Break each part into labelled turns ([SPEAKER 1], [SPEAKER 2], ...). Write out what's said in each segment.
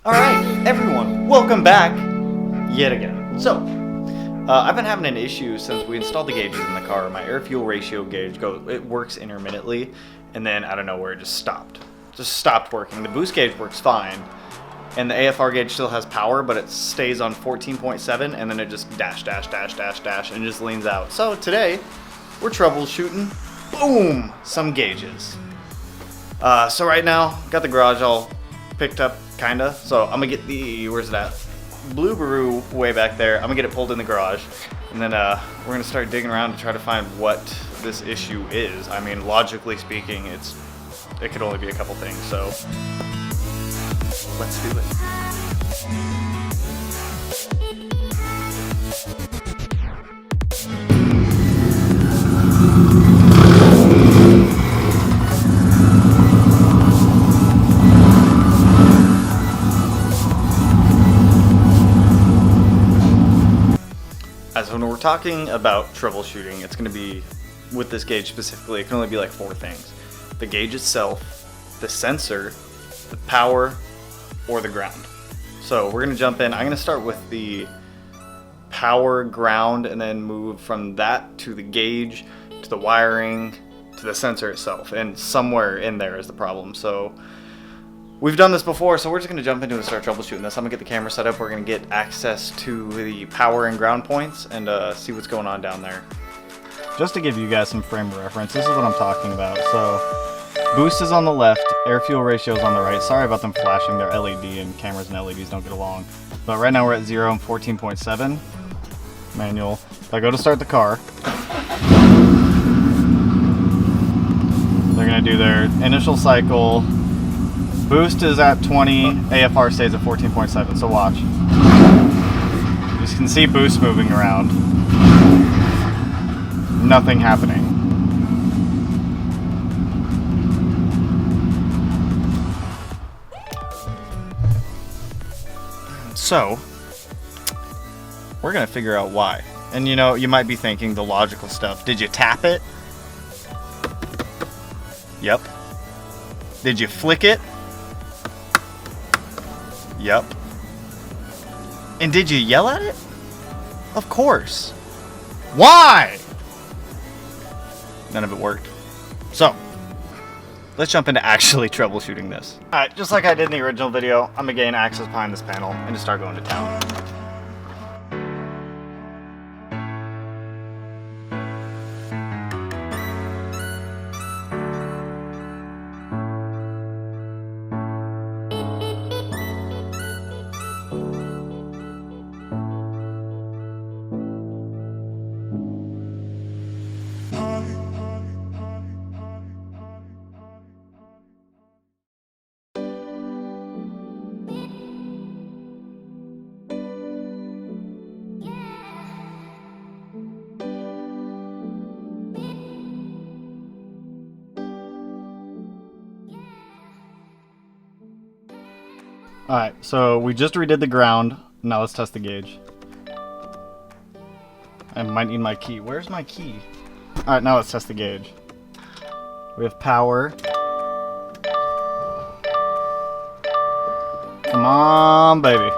[SPEAKER 1] Alright, everyone, welcome back yet again. So, I've been having an issue since we installed the gauges in the car. My air fuel ratio gauge it works intermittently, and then out of nowhere it just stopped. Just stopped working. The boost gauge works fine, and the AFR gauge still has power, but it stays on 14.7, and then it just dash, and just leans out. So today, we're troubleshooting, boom, some gauges. So right now, got the garage all picked up, kinda. So I'm gonna get the, where's it at? Blue Baru way back there. I'm gonna get it pulled in the garage, and then we're gonna start digging around to try to find what this issue is. I mean, logically speaking, it could only be a couple things. So let's do it. So when we're talking about troubleshooting, it's going to be, with this gauge specifically, it can only be like 4 things. The gauge itself, the sensor, the power, or the ground. So we're going to jump in. I'm going to start with the power, ground, and then move from that to the gauge, to the wiring, to the sensor itself. And somewhere in there is the problem. So we've done this before, so we're just going to jump into it and start troubleshooting this. I'm going to get the camera set up. We're going to get access to the power and ground points and see what's going on down there. Just to give you guys some frame of reference, this is what I'm talking about. So boost is on the left, air fuel ratio is on the right. Sorry about them flashing their LED, and cameras and LEDs don't get along. But right now we're at 0 and 14.7 manual. If I go to start the car, they're going to do their initial cycle. Boost is at 20, AFR stays at 14.7, so watch. You can see boost moving around. Nothing happening. So, we're gonna figure out why. And you know, you might be thinking the logical stuff. Did you tap it? Yep. Did you flick it? Yep. And did you yell at it? Of course. Why? None of it worked. So, let's jump into actually troubleshooting this. Alright, just like I did in the original video, I'm gonna gain access behind this panel and just start going to town. Alright, so we just redid the ground. Now let's test the gauge. I might need my key. Where's my key? Alright, now let's test the gauge. We have power. Come on, baby.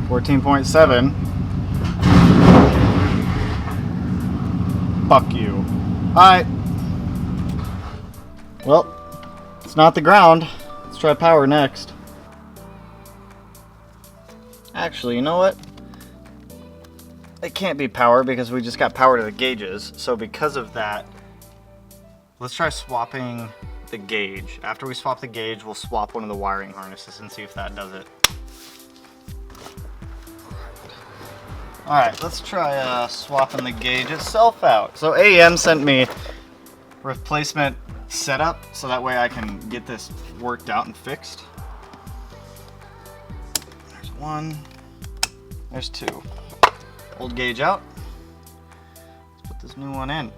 [SPEAKER 1] $14.7. Fuck you. Alright. Well, it's not the ground. Let's try power next. Actually, you know what? It can't be power because we just got power to the gauges. So because of that, let's try swapping the gauge. After we swap the gauge, we'll swap one of the wiring harnesses and see if that does it. Alright, let's try swapping the gauge itself out. So AEM sent me replacement setup so that way I can get this worked out and fixed. There's one, there's two. Old gauge out. Let's put this new one in.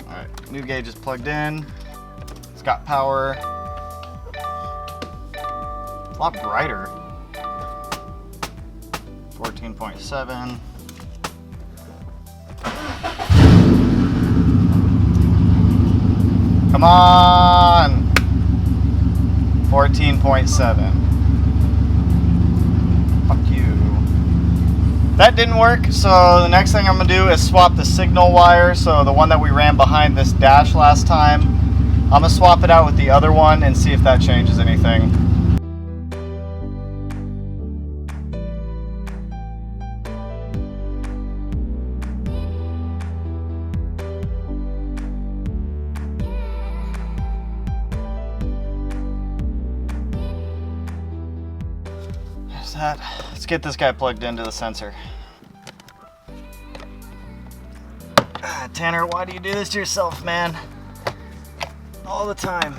[SPEAKER 1] Alright, new gauge is plugged in. It's got power. a lot brighter. 14.7. Come on! 14.7. Fuck you. That didn't work, so the next thing I'm gonna do is swap the signal wire. So the one that we ran behind this dash last time, I'm gonna swap it out with the other one and see if that changes anything. That. Let's get this guy plugged into the sensor. Tanner, why do you do this to yourself, man? All the time.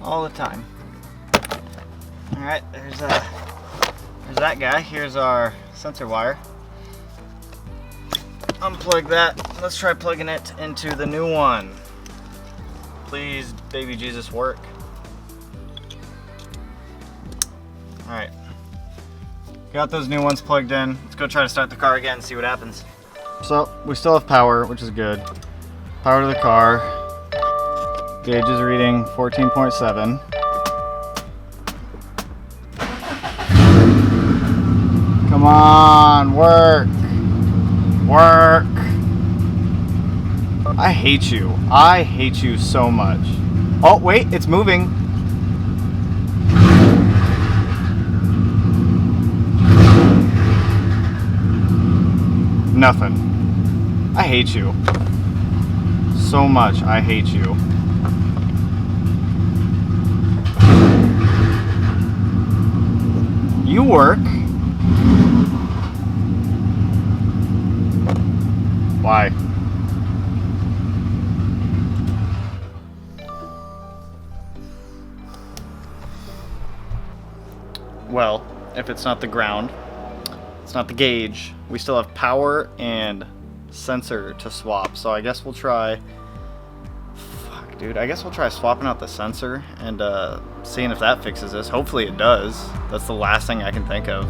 [SPEAKER 1] All the time. Alright, there's that guy. Here's our sensor wire. Unplug that. Let's try plugging it into the new one. Please, baby Jesus, work. Alright, got those new ones plugged in. Let's go try to start the car again and see what happens. So, we still have power, which is good. Power to the car. Gauge is reading 14.7. Come on, work! Work! I hate you. I hate you so much. Oh, wait, it's moving. Nothing. I hate you. So much. I hate you. You work. Why? Well, if it's not the ground, it's not the gauge, we still have power and sensor to swap. So I guess we'll try, fuck dude, I guess we'll try swapping out the sensor and seeing if that fixes this. Hopefully it does. That's the last thing I can think of.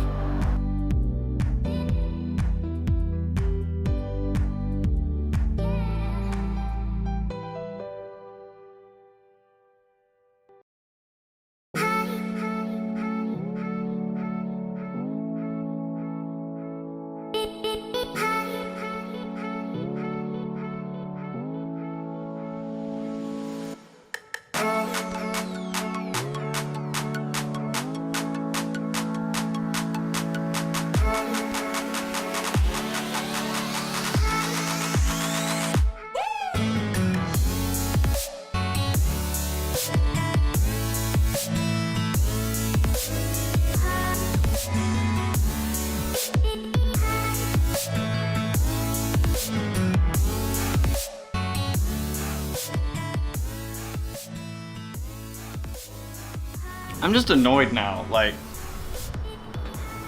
[SPEAKER 1] I'm just annoyed now. Like,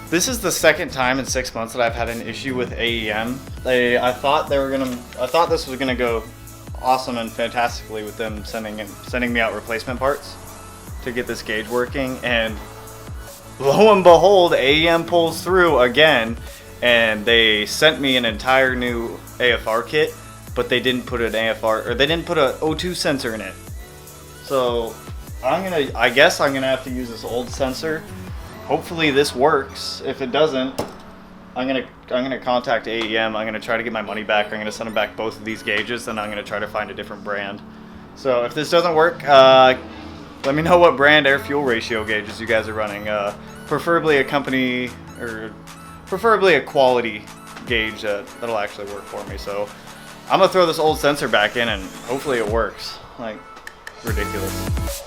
[SPEAKER 1] this is the second time in 6 months that I've had an issue with AEM. I thought this was gonna go awesome and fantastically with them sending me out replacement parts to get this gauge working, and lo and behold, AEM pulls through again, and they sent me an entire new AFR kit, but they didn't put an AFR, or they didn't put a O2 sensor in it. So I guess I'm gonna have to use this old sensor. Hopefully this works. If it doesn't, I'm gonna contact AEM. I'm gonna try to get my money back. I'm gonna send them back both of these gauges, and I'm gonna try to find a different brand. So if this doesn't work, let me know what brand air fuel ratio gauges you guys are running. Preferably a company, or preferably a quality gauge that'll actually work for me. So I'm gonna throw this old sensor back in, and hopefully it works. Like, ridiculous.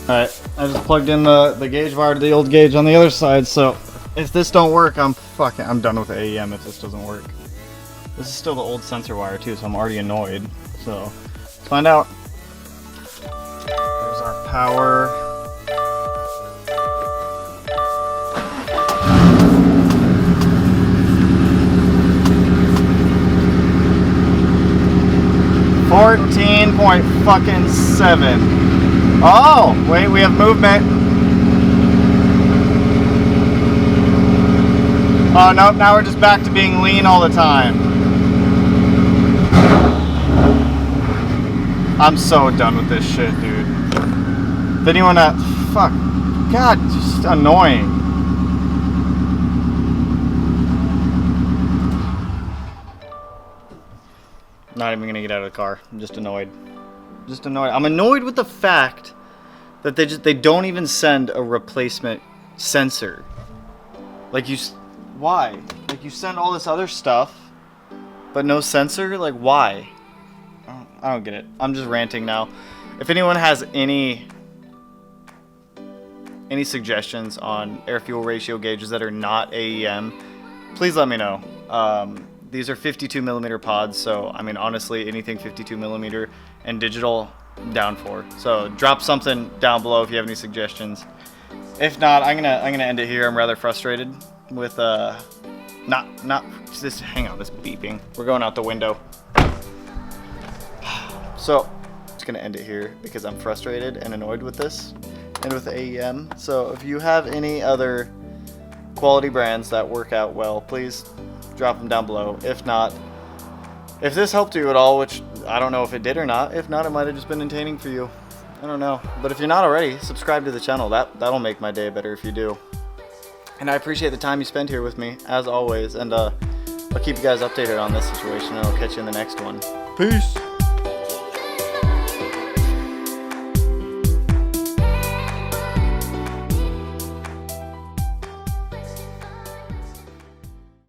[SPEAKER 1] Alright, I just plugged in the gauge wire to the old gauge on the other side, so if this don't work, I'm done with AEM if this doesn't work. This is still the old sensor wire too, so I'm already annoyed. So, let's find out. There's our power. .7. Oh, wait, we have movement. Oh, nope, now we're just back to being lean all the time. I'm so done with this shit, dude. If anyone fuck. God, just annoying. Not even gonna get out of the car. I'm just annoyed. Just annoyed. I'm annoyed with the fact that they don't even send a replacement sensor. Like why? Like you send all this other stuff, but no sensor. Like why? I don't get it. I'm just ranting now. If anyone has any suggestions on air fuel ratio gauges that are not AEM, please let me know. These are 52 millimeter pods, so I mean honestly anything 52 millimeter and digital, down for. So drop something down below if you have any suggestions. If not, I'm gonna end it here. I'm rather frustrated with not this. Hang on, this beeping. We're going out the window. So just gonna end it here because I'm frustrated and annoyed with this and with AEM. So if you have any other quality brands that work out well, please drop them down below. If not, if this helped you at all, which I don't know if it did or not. If not, it might have just been entertaining for you. I don't know. But if you're not already, subscribe to the channel. That'll make my day better if you do. And I appreciate the time you spend here with me, as always. And I'll keep you guys updated on this situation, and I'll catch you in the next one. Peace!